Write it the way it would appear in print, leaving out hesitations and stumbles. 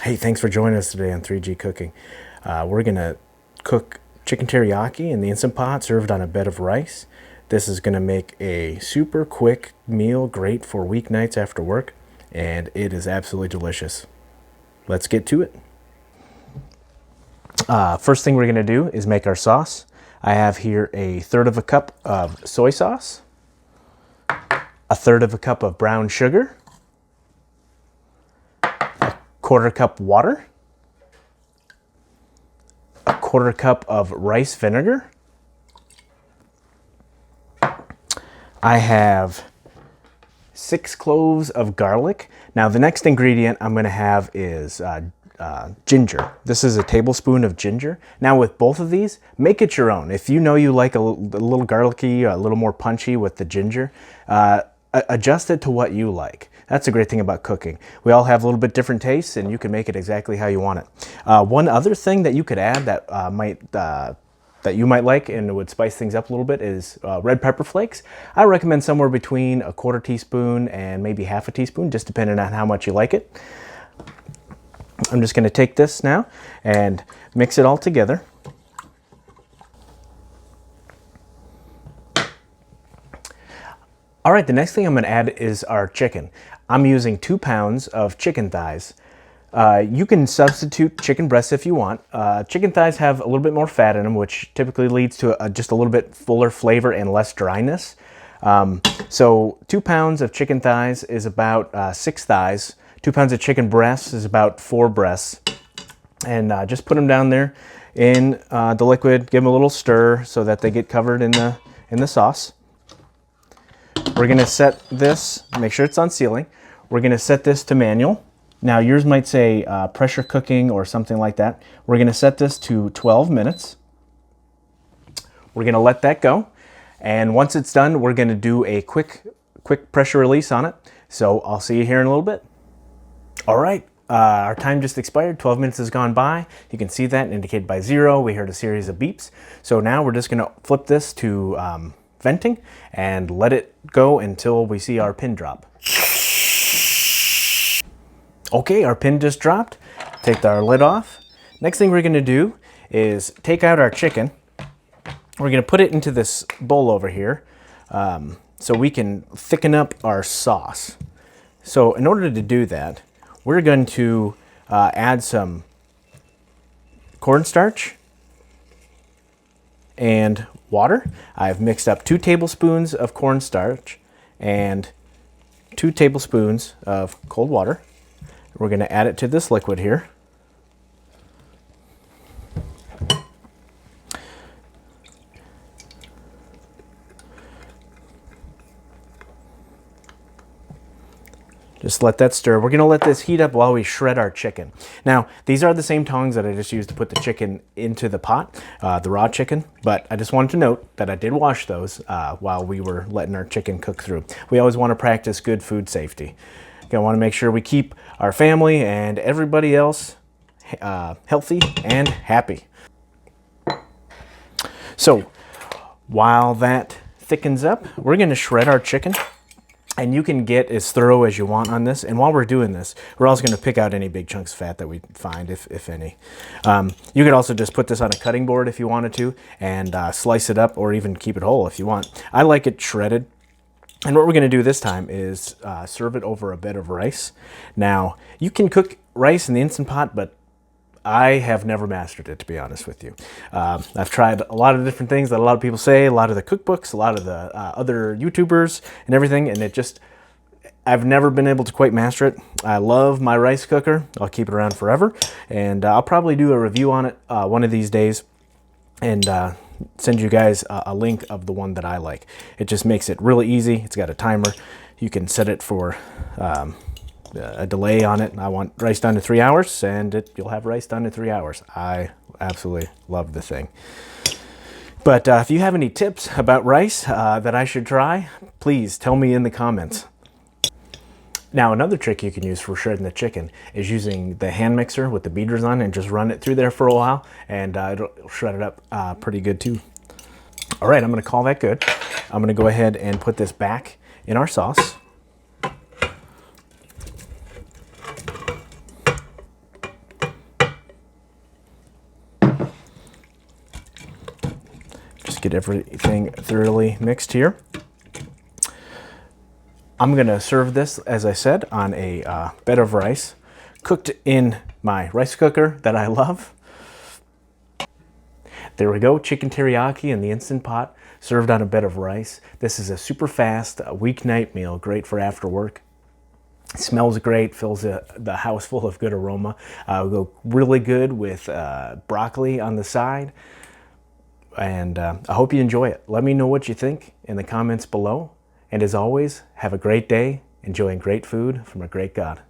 Hey, thanks for joining us today on 3G Cooking. We're going to cook chicken teriyaki in the Instant Pot served on a bed of rice. This is going to make a super quick meal, great for weeknights after work, and it is absolutely delicious. Let's get to it. First thing we're going to do is make our sauce. I have here 1/3 cup of soy sauce, 1/3 cup of brown sugar, 1/4 cup water, 1/4 cup of rice vinegar. I have 6 cloves of garlic. Now the next ingredient I'm going to have is ginger. This is a tablespoon of ginger. Now with both of these, make it your own. If you know you like a little garlicky, a little more punchy with the ginger, adjust it to what you like. That's the great thing about cooking. We all have a little bit different tastes, and you can make it exactly how you want it. One other thing that you could add that that you might like and it would spice things up a little bit is red pepper flakes. I recommend somewhere between 1/4 teaspoon and maybe 1/2 teaspoon, just depending on how much you like it. I'm just going to take this now and mix it all together. All right, the next thing I'm going to add is our chicken. I'm using 2 pounds of chicken thighs. You can substitute chicken breasts if you want. Chicken thighs have a little bit more fat in them, which typically leads to just a little bit fuller flavor and less dryness. So 2 pounds of chicken thighs is about 6 thighs. 2 pounds of chicken breasts is about 4 breasts. And just put them down there in the liquid. Give them a little stir so that they get covered in the sauce. We're going to set this, make sure it's on sealing. We're going to set this to manual. Now yours might say pressure cooking or something like that. We're going to set this to 12 minutes. We're going to let that go. And once it's done, we're going to do a quick pressure release on it. So I'll see you here in a little bit. All right, our time just expired. 12 minutes has gone by. You can see that indicated by 0. We heard a series of beeps. So now we're just going to flip this to venting and let it go until we see our pin drop. Okay, our pin just dropped. Take our lid off. Next thing we're going to do is take out our chicken. We're going to put it into this bowl over here so we can thicken up our sauce. So in order to do that, we're going to add some cornstarch and water. I've mixed up 2 tablespoons of cornstarch and 2 tablespoons of cold water. We're going to add it to this liquid here. Just let that stir. We're going to let this heat up while we shred our chicken. Now, these are the same tongs that I just used to put the chicken into the pot, the raw chicken, but I just wanted to note that I did wash those while we were letting our chicken cook through. We always want to practice good food safety. I want to make sure we keep our family and everybody else healthy and happy. So, while that thickens up, we're going to shred our chicken. And you can get as thorough as you want on this. And while we're doing this, we're also going to pick out any big chunks of fat that we find, if any. You could also just put this on a cutting board if you wanted to and slice it up or even keep it whole if you want. I like it shredded. And what we're going to do this time is serve it over a bed of rice. Now, you can cook rice in the Instant Pot, but I have never mastered it, to be honest with you. I've tried a lot of different things that a lot of people say, a lot of the cookbooks, a lot of the other YouTubers and everything, and I've never been able to quite master it. I love my rice cooker. I'll keep it around forever, and I'll probably do a review on it one of these days and send you guys a link of the one that I like. It just makes it really easy. It's got a timer. You can set it for a delay on it. I want rice done in 3 hours, and you'll have rice done in 3 hours. I absolutely love the thing. But if you have any tips about rice that I should try, please tell me in the comments. Now, another trick you can use for shredding the chicken is using the hand mixer with the beaters on and just run it through there for a while, and it'll shred it up pretty good too. All right, I'm going to call that good. I'm going to go ahead and put this back in our sauce. get everything thoroughly mixed here. I'm gonna serve this, as I said, on a bed of rice, cooked in my rice cooker that I love. There we go, chicken teriyaki in the Instant Pot, served on a bed of rice. This is a super fast weeknight meal, great for after work. It smells great, fills the house full of good aroma. Will go really good with broccoli on the side. And I hope you enjoy it. Let me know what you think in the comments below. And as always, have a great day, enjoying great food from a great God.